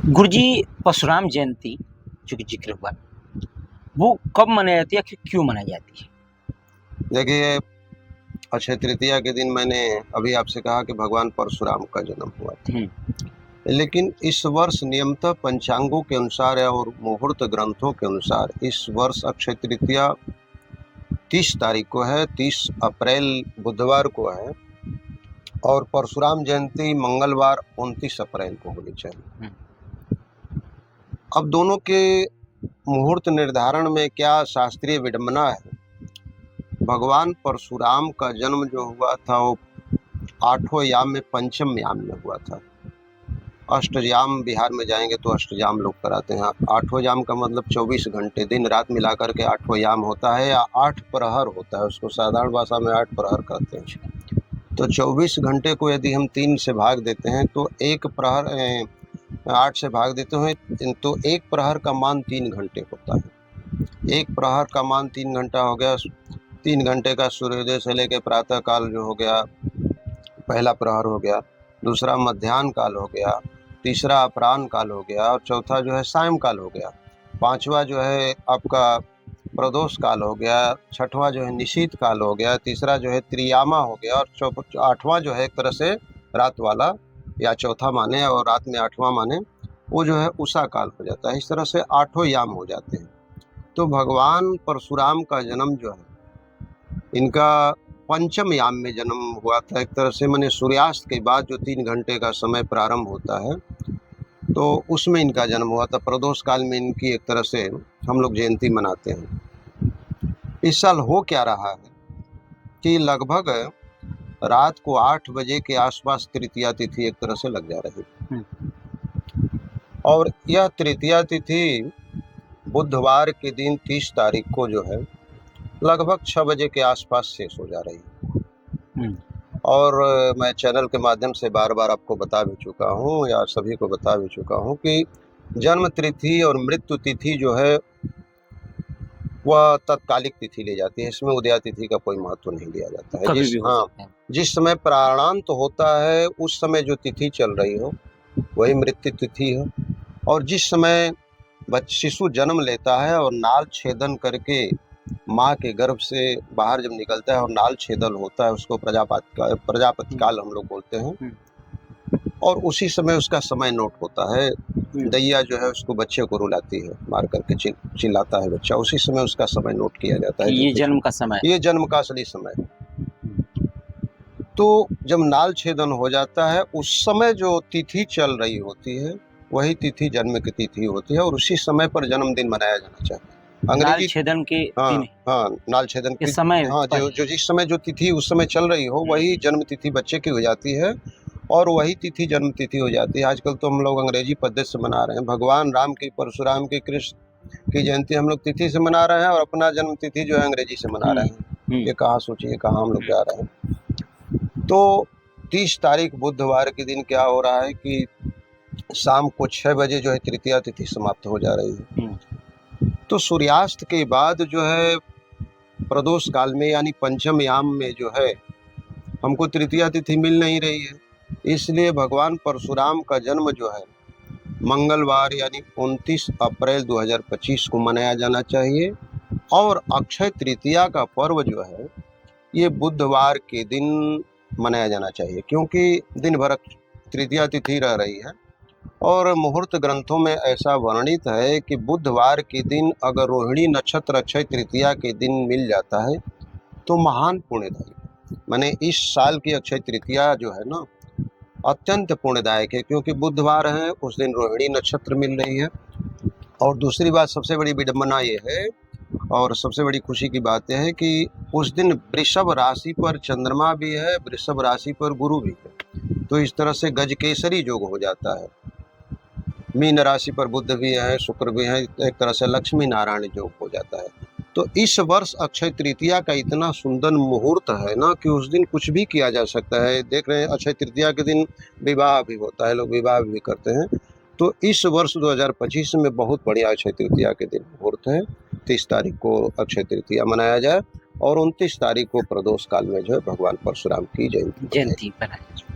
गुरुजी, परशुराम जयंती जो कि जिक्र हुआ, वो कब मनाई जाती है, क्यों मनाई जाती है? देखिए, अक्षय तृतीया के दिन मैंने अभी आपसे कहा कि भगवान परशुराम का जन्म हुआ था। लेकिन इस वर्ष नियमतः पंचांगों के अनुसार और मुहूर्त ग्रंथों के अनुसार इस वर्ष अक्षय तृतीया 30 तारीख को है, 30 अप्रैल बुधवार को है, और परशुराम जयंती मंगलवार 29 अप्रैल को होनी चाहिए। अब दोनों के मुहूर्त निर्धारण में क्या शास्त्रीय विडंबना है। भगवान परशुराम का जन्म जो हुआ था वो 8वें याम में, पंचम याम में हुआ था। अष्टयाम बिहार में जाएंगे तो अष्टयाम लोग कराते हैं। 8वें याम का मतलब 24 घंटे, दिन रात मिलाकर के 8वें याम होता है, या 8 प्रहर होता है। उसको साधारण भाषा में 8 प्रहर कहते हैं। तो 24 घंटे को यदि हम 3 से भाग देते हैं तो एक प्रहर 8 से भाग देते हैं तो एक प्रहर का मान 3 घंटे होता है। एक प्रहर का मान 3 घंटा हो गया। 3 घंटे का सूर्योदय से लेकर प्रातः काल जो हो गया, पहला प्रहर हो गया। दूसरा मध्याह्न काल हो गया। तीसरा अपराह्न काल हो गया, और चौथा जो है सायं काल हो गया। पांचवा जो है आपका प्रदोष काल हो गया। छठवां जो है निशीत काल हो गया। तीसरा जो है त्रियामा हो गया, और आठवां जो है एक तरह से रात वाला, या चौथा माने और रात में 8वां माने, वो जो है उषा काल हो जाता है। इस तरह से 8 याम हो जाते हैं। तो भगवान परशुराम का जन्म जो है, इनका पंचम याम में जन्म हुआ था। एक तरह से माने सूर्यास्त के बाद जो 3 घंटे का समय प्रारंभ होता है, तो उसमें इनका जन्म हुआ था। प्रदोष काल में इनकी एक तरह से हम लोग जयंती मनाते हैं। इस साल हो क्या रहा है कि लगभग रात को 8 बजे के आसपास तृतीया तिथि एक तरह से लग जा रही है, और यह तृतीया तिथि बुधवार के दिन 30 तारीख को जो है लगभग 6 बजे के आसपास शेष हो जा रही है। और मैं चैनल के माध्यम से बार बार आपको बता भी चुका हूँ, या सभी को बता भी चुका हूँ, कि जन्म तिथि और मृत्यु तिथि जो है वह तत्कालिक तिथि ले जाती है। इसमें उदया तिथि का कोई महत्व नहीं लिया जाता है। जिस समय प्राणांत होता है उस समय जो तिथि चल रही हो वही मृत्यु तिथि है। और जिस समय शिशु जन्म लेता है और नाल छेदन करके माँ के गर्भ से बाहर जब निकलता है और नाल छेदन होता है, उसको प्रजापति काल हम लोग बोलते हैं। और उसी समय उसका समय नोट होता है। दैया जो है उसको बच्चे को रुलाती है, मार करके चिल्लाता है बच्चा, उसी समय उसका समय नोट किया जाता है। ये जन्म का समय, ये जन्म का असली समय है। तो जब नाल छेदन हो जाता है उस समय जो तिथि चल रही होती है वही तिथि जन्म की तिथि होती है, और उसी समय पर जन्मदिन मनाया जाना चाहिए। अंग्रेजी छेदन के नाल छेदन के समय, जो जिस समय जो तिथि उस समय चल रही हो वही जन्म तिथि बच्चे की हो जाती है, और वही तिथि जन्म तिथि हो जाती है। आजकल तो हम लोग अंग्रेजी पद्धति से मना रहे हैं। भगवान राम की, परशुराम की, कृष्ण की जयंती हम लोग तिथि से मना रहे हैं, और अपना जन्म तिथि जो है अंग्रेजी से मना रहे हैं। ये कहाँ सोचिए, कहाँ हम लोग जा रहे हैं। तो 30 तारीख बुधवार के दिन क्या हो रहा है कि शाम को 6 बजे जो है तृतीया तिथि समाप्त हो जा रही है। तो सूर्यास्त के बाद जो है प्रदोष काल में यानी पंचम याम में जो है हमको तृतीया तिथि मिल नहीं रही है। इसलिए भगवान परशुराम का जन्म जो है मंगलवार यानी 29 अप्रैल 2025 को मनाया जाना चाहिए, और अक्षय तृतीया का पर्व जो है ये बुधवार के दिन मनाया जाना चाहिए, क्योंकि दिन भर तृतीया तिथि रह रही है। और मुहूर्त ग्रंथों में ऐसा वर्णित है कि बुधवार के दिन अगर रोहिणी नक्षत्र अक्षय तृतीया के दिन मिल जाता है तो महान पुण्यदायक। माने इस साल की अक्षय तृतीया जो है ना अत्यंत पुण्यदायक है, क्योंकि बुधवार है, उस दिन रोहिणी नक्षत्र मिल रही है। और दूसरी बात, सबसे बड़ी विडंबना ये है और सबसे बड़ी खुशी की बात यह है कि उस दिन वृषभ राशि पर चंद्रमा भी है, वृषभ राशि पर गुरु भी है। तो इस तरह से गजकेसरी योग हो जाता है। मीन राशि पर बुध भी है, शुक्र भी है, एक तरह से लक्ष्मी नारायण योग हो जाता है। तो इस वर्ष अक्षय तृतीया का इतना सुंदर मुहूर्त है ना कि उस दिन कुछ भी किया जा सकता है। देख रहे हैं अक्षय तृतीया के दिन विवाह भी होता है, लोग विवाह भी करते हैं। तो इस वर्ष 2025 में बहुत बढ़िया अक्षय तृतीया के दिन मुहूर्त है। 30 तारीख को अक्षय तृतीया मनाया जाए, और 29 तारीख को प्रदोष काल में जो है भगवान परशुराम की जयंती बनाई।